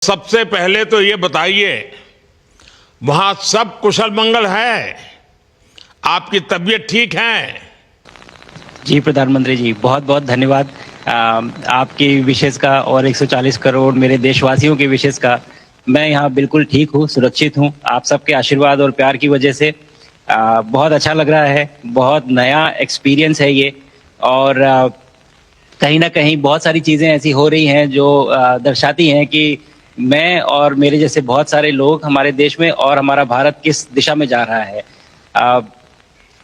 सबसे पहले तो ये बताइए, वहां सब कुशल मंगल है? आपकी तबीयत ठीक है? जी प्रधानमंत्री जी, बहुत बहुत धन्यवाद आपकी विशेष का और 140 करोड़ मेरे देशवासियों की विशेष का। मैं यहाँ बिल्कुल ठीक हूँ, सुरक्षित हूँ। आप सबके आशीर्वाद और प्यार की वजह से बहुत अच्छा लग रहा है। बहुत नया एक्सपीरियंस है ये। और कहीं ना कहीं बहुत सारी चीज़ें ऐसी हो रही हैं जो दर्शाती हैं कि मैं और मेरे जैसे बहुत सारे लोग हमारे देश में और हमारा भारत किस दिशा में जा रहा है।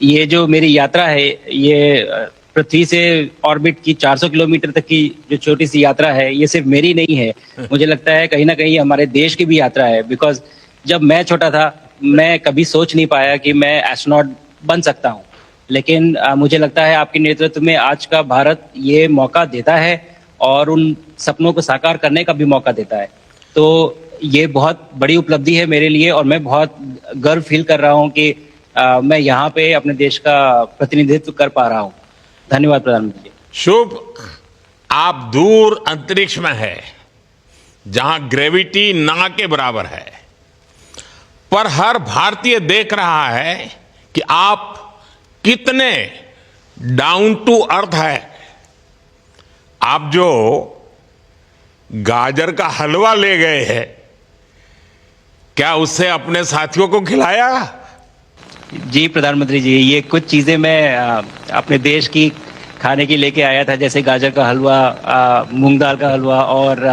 ये जो मेरी यात्रा है, ये पृथ्वी से ऑर्बिट की 400 किलोमीटर तक की जो छोटी सी यात्रा है, ये सिर्फ मेरी नहीं है। मुझे लगता है कहीं ना कहीं हमारे देश की भी यात्रा है। बिकॉज जब मैं छोटा था, मैं कभी सोच नहीं पाया कि मैं एस्ट्रोनॉट बन सकता हूँ। लेकिन मुझे लगता है आपके नेतृत्व में आज का भारत ये मौका देता है और उन सपनों को साकार करने का भी मौका देता है। तो ये बहुत बड़ी उपलब्धि है मेरे लिए और मैं बहुत गर्व फील कर रहा हूँ कि मैं यहाँ पे अपने देश का प्रतिनिधित्व कर पा रहा हूँ। धन्यवाद प्रधानमंत्री जी। शुभ। आप दूर अंतरिक्ष में है, जहां ग्रेविटी ना के बराबर है, पर हर भारतीय देख रहा है कि आप कितने डाउन टू अर्थ है। आप जो गाजर का हलवा ले गए हैं, क्या उससे अपने साथियों को खिलाया? जी प्रधानमंत्री जी, ये कुछ चीज़ें मैं अपने देश की खाने की लेके आया था, जैसे गाजर का हलवा, मूंग दाल का हलवा और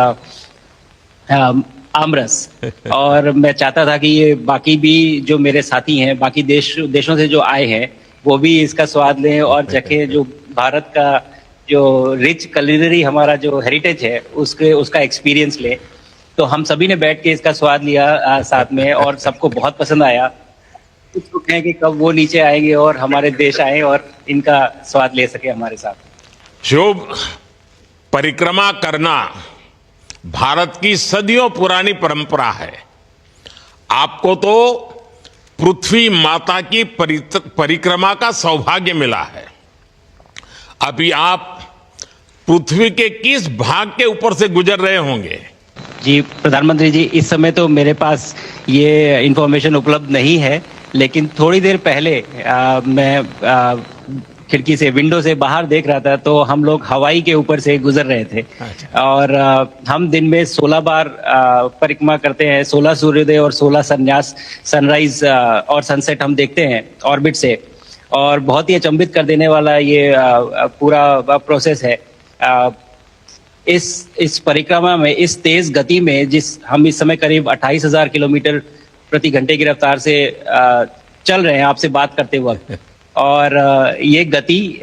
आमरस। और मैं चाहता था कि ये बाकी भी जो मेरे साथी हैं, बाकी देशों से जो आए हैं, वो भी इसका स्वाद लें और चखें। जो भारत का जो रिच कुलिनरी हमारा जो हेरिटेज है, उसका एक्सपीरियंस लें। तो हम सभी ने बैठ के इसका स्वाद लिया साथ में, और सबको बहुत पसंद आया। कुछ लोग हैं कि कब वो नीचे आएंगे और हमारे देश आए और इनका स्वाद ले सके हमारे साथ। शुभ। परिक्रमा करना भारत की सदियों पुरानी परंपरा है। आपको तो पृथ्वी माता की परिक्रमा का सौभाग्य मिला है। अभी आप पृथ्वी के किस भाग के ऊपर से गुजर रहे होंगे? जी प्रधानमंत्री जी, इस समय तो मेरे पास ये इंफॉर्मेशन उपलब्ध नहीं है, लेकिन थोड़ी देर पहले मैं खिड़की से, विंडो से बाहर देख रहा था, तो हम लोग हवाई के ऊपर से गुजर रहे थे। अच्छा। और हम दिन में 16 बार परिक्रमा करते हैं। 16 सूर्योदय और 16 संन्यास, सनराइज और सनसेट हम देखते हैं ऑर्बिट से। और बहुत ही अचंभित कर देने वाला ये पूरा प्रोसेस है। इस परिक्रमा में, इस तेज गति में, हम इस समय करीब 28,000 किलोमीटर प्रति घंटे की रफ्तार से चल रहे हैं आपसे बात करते वक्त। और ये गति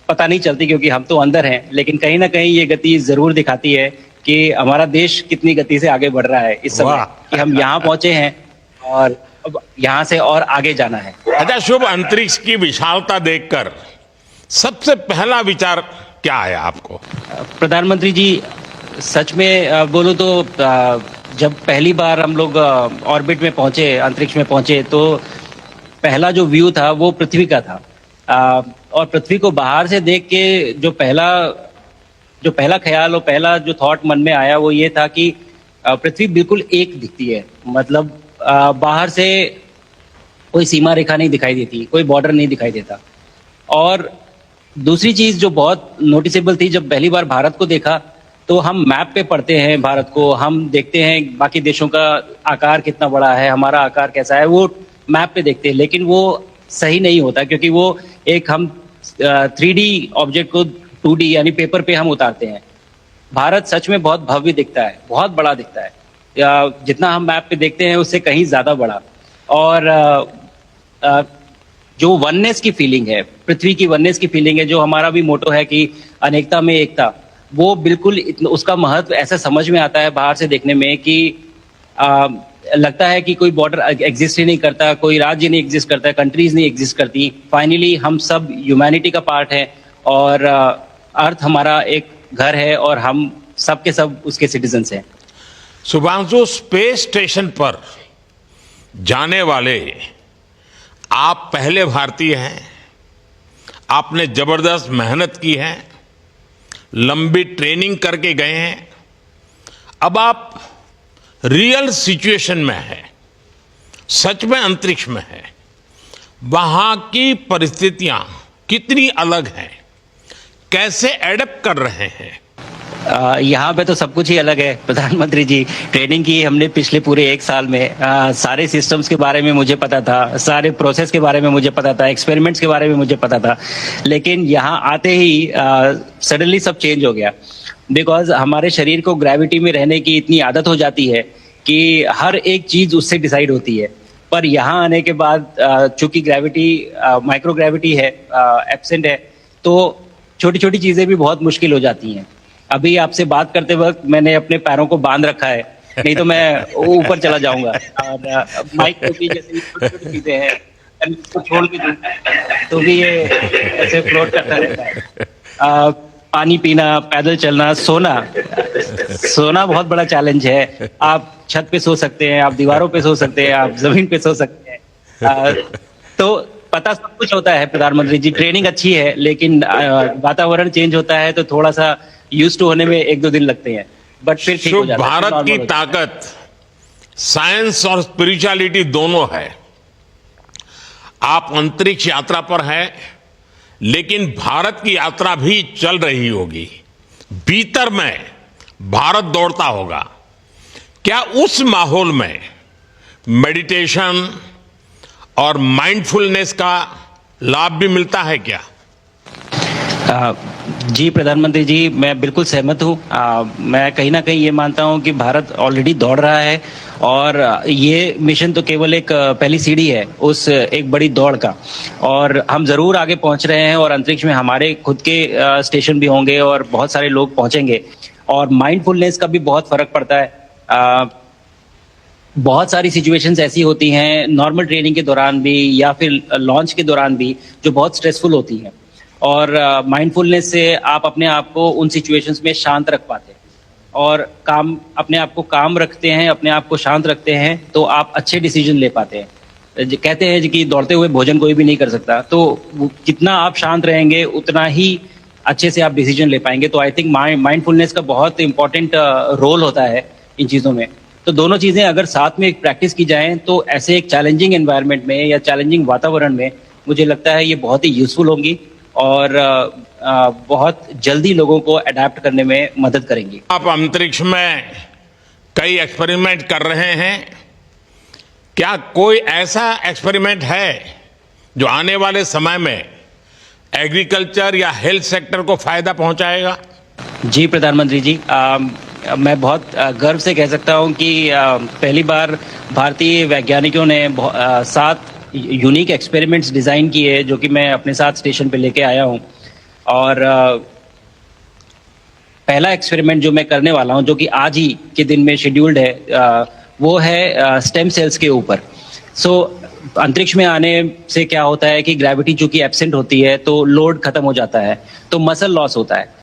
पता नहीं चलती क्योंकि हम तो अंदर हैं, लेकिन कहीं ना कहीं ये गति जरूर दिखाती है कि हमारा देश कितनी गति से आगे बढ़ रहा है इस समय, कि हम यहाँ पहुंचे हैं और अब यहाँ से और आगे जाना है। अच्छा शुभ, अंतरिक्ष की विशालता देखकर सबसे पहला विचार क्या आया आपको? प्रधानमंत्री जी, सच में बोलो तो जब पहली बार हम लोग ऑर्बिट में पहुंचे, अंतरिक्ष में पहुंचे, तो पहला जो व्यू था वो पृथ्वी का था। और पृथ्वी को बाहर से देख के जो पहला ख्याल और पहला जो थॉट मन में आया वो ये था कि पृथ्वी बिल्कुल एक दिखती है। मतलब बाहर से कोई सीमा रेखा नहीं दिखाई देती, कोई बॉर्डर नहीं दिखाई देता। और दूसरी चीज जो बहुत नोटिसेबल थी, जब पहली बार भारत को देखा, तो हम मैप पे पढ़ते हैं भारत को, हम देखते हैं बाकी देशों का आकार कितना बड़ा है, हमारा आकार कैसा है, वो मैप पे देखते हैं। लेकिन वो सही नहीं होता, क्योंकि वो हम 3D ऑब्जेक्ट को 2D यानी पेपर पे हम उतारते हैं। भारत सच में बहुत भव्य दिखता है, बहुत बड़ा दिखता है। जितना हम मैप पे देखते हैं उससे कहीं ज्यादा बड़ा। और जो वननेस की फीलिंग है, पृथ्वी की वननेस की फीलिंग है, जो हमारा भी मोटो है कि अनेकता में एकता, वो बिल्कुल उसका महत्व ऐसा समझ में आता है बाहर से देखने में कि लगता है कि कोई बॉर्डर एग्जिस्ट ही नहीं करता, कोई राज्य नहीं एग्जिस्ट करता, कंट्रीज नहीं एग्जिस्ट करती। फाइनली हम सब ह्यूमैनिटी का पार्ट है और अर्थ हमारा एक घर है और हम सब के सब उसके सिटीजन्स हैं। शुभांशु, स्पेस स्टेशन पर जाने वाले आप पहले भारतीय हैं। आपने जबरदस्त मेहनत की है, लंबी ट्रेनिंग करके गए हैं। अब आप रियल सिचुएशन में है, सच में अंतरिक्ष में है, वहां की परिस्थितियां कितनी अलग हैं, कैसे एडप्ट कर रहे हैं? यहाँ पे तो सब कुछ ही अलग है प्रधानमंत्री जी। ट्रेनिंग की हमने पिछले पूरे 1 साल में। सारे सिस्टम्स के बारे में मुझे पता था, सारे प्रोसेस के बारे में मुझे पता था, एक्सपेरिमेंट्स के बारे में मुझे पता था, लेकिन यहाँ आते ही सडनली सब चेंज हो गया। बिकॉज हमारे शरीर को ग्रेविटी में रहने की इतनी आदत हो जाती है कि हर एक चीज उससे डिसाइड होती है। पर यहाँ आने के बाद चूंकि ग्रेविटी माइक्रो ग्रेविटी है, एब्सेंट है, तो छोटी छोटी चीजें भी बहुत मुश्किल हो जाती हैं। अभी आपसे बात करते वक्त मैंने अपने पैरों को बांध रखा है, नहीं तो मैं ऊपर चला जाऊंगा। और माइक को भी जैसे छोटी छोटी चीजें हैं, इसको छोड़ के दूं तो भी ये ऐसे फ्लोट करता रहता है। पानी पीना, पैदल चलना, सोना बहुत बड़ा चैलेंज है। आप छत पे सो सकते हैं, आप दीवारों पे सो सकते हैं, आप जमीन पे सो सकते हैं। तो पता सब कुछ होता है प्रधानमंत्री जी। ट्रेनिंग अच्छी है, लेकिन वातावरण चेंज होता है तो थोड़ा सा यूज्ड टू होने में 1-2 दिन लगते हैं, बट फिर ठीक हो जाता है। भारत की ताकत साइंस और स्पिरिचुअलिटी दोनों है। आप अंतरिक्ष यात्रा पर हैं, लेकिन भारत की यात्रा भी चल रही होगी। भीतर में भारत दौड़ता होगा। क्या उस माहौल में मेडिटेशन और माइंडफुलनेस का लाभ भी मिलता है क्या? जी प्रधानमंत्री जी, मैं बिल्कुल सहमत हूँ। मैं कहीं ना कहीं ये मानता हूँ कि भारत ऑलरेडी दौड़ रहा है, और ये मिशन तो केवल एक पहली सीढ़ी है उस एक बड़ी दौड़ का। और हम जरूर आगे पहुंच रहे हैं, और अंतरिक्ष में हमारे खुद के स्टेशन भी होंगे और बहुत सारे लोग पहुंचेंगे। और माइंडफुलनेस का भी बहुत फर्क पड़ता है। बहुत सारी सिचुएशंस ऐसी होती हैं नॉर्मल ट्रेनिंग के दौरान भी या फिर लॉन्च के दौरान भी, जो बहुत स्ट्रेसफुल होती हैं, और माइंडफुलनेस से आप अपने आप को उन सिचुएशंस में शांत रख पाते हैं, और अपने आप को काम रखते हैं, अपने आप को शांत रखते हैं, तो आप अच्छे डिसीजन ले पाते हैं। कहते हैं कि दौड़ते हुए भोजन कोई भी नहीं कर सकता, तो जितना आप शांत रहेंगे उतना ही अच्छे से आप डिसीजन ले पाएंगे। तो आई थिंक माइंडफुलनेस का बहुत इंपॉर्टेंट रोल होता है इन चीज़ों में। तो दोनों चीज़ें अगर साथ में एक प्रैक्टिस की जाएं तो ऐसे एक चैलेंजिंग एनवायरनमेंट में या चैलेंजिंग वातावरण में मुझे लगता है ये बहुत ही यूजफुल होंगी, और बहुत जल्दी लोगों को अडेप्ट करने में मदद करेंगी। आप अंतरिक्ष में कई एक्सपेरिमेंट कर रहे हैं। क्या कोई ऐसा एक्सपेरिमेंट है जो आने वाले समय में एग्रीकल्चर या हेल्थ सेक्टर को फायदा पहुंचाएगा? जी प्रधानमंत्री जी, मैं बहुत गर्व से कह सकता हूं कि पहली बार भारतीय वैज्ञानिकों ने 7 यूनिक एक्सपेरिमेंट्स डिज़ाइन किए, जो कि मैं अपने साथ स्टेशन पे लेके आया हूं। और पहला एक्सपेरिमेंट जो मैं करने वाला हूं, जो कि आज ही के दिन में शेड्यूल्ड है, वो है स्टेम सेल्स के ऊपर। अंतरिक्ष में आने से क्या होता है कि ग्रेविटी चूंकि एब्सेंट होती है तो लोड खत्म हो जाता है, तो मसल लॉस होता है।